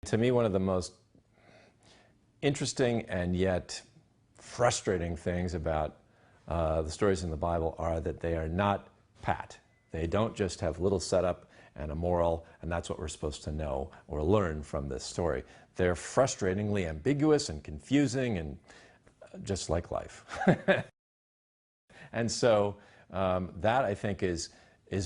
To me, one of the most interesting and yet frustrating things about the stories in the Bible are that they are not pat. They don't just have little setup and a moral, and that's what we're supposed to know or learn from this story. They're frustratingly ambiguous and confusing, and just like life. And so that, I think, is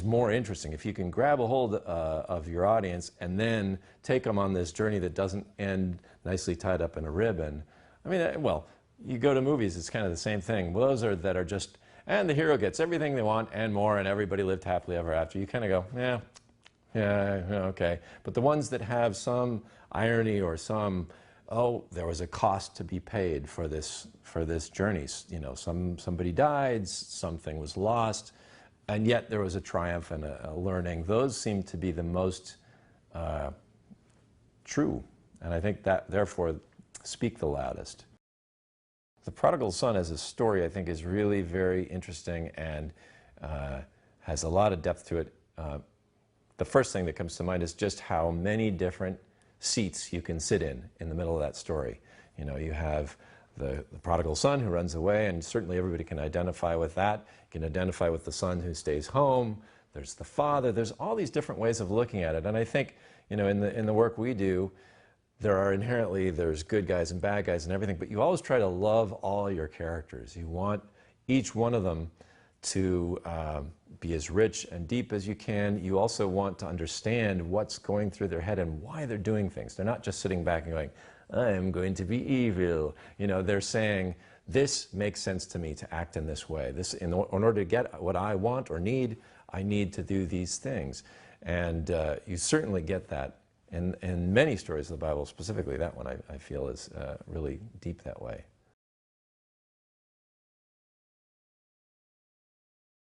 more interesting. If you can grab a hold of your audience and then take them on this journey that doesn't end nicely tied up in a ribbon. I mean, well, you go to movies, it's kind of the same thing. Those that are just, and the hero gets everything they want and more, and everybody lived happily ever after. You kind of go, yeah, okay. But the ones that have some irony or some, oh, there was a cost to be paid for this journey. You know, somebody died, something was lost, and yet there was a triumph and a learning. Those seem to be the most true, and I think that therefore speak the loudest. The Prodigal Son as a story, I think, is really very interesting and has a lot of depth to it. The first thing that comes to mind is just how many different seats you can sit in the middle of that story. You know, you have the prodigal son who runs away, and certainly everybody can identify with that. You can identify with the son who stays home. There's the father. There's all these different ways of looking at it. And I think, you know, in the work we do, there's good guys and bad guys and everything, but you always try to love all your characters. You want each one of them to be as rich and deep as you can. You also want to understand what's going through their head and why they're doing things. They're not just sitting back and going, I am going to be evil. You know, they're saying, this makes sense to me to act in this way. In order to get what I want or need, I need to do these things. And you certainly get that in many stories of the Bible, specifically that one I feel is really deep that way.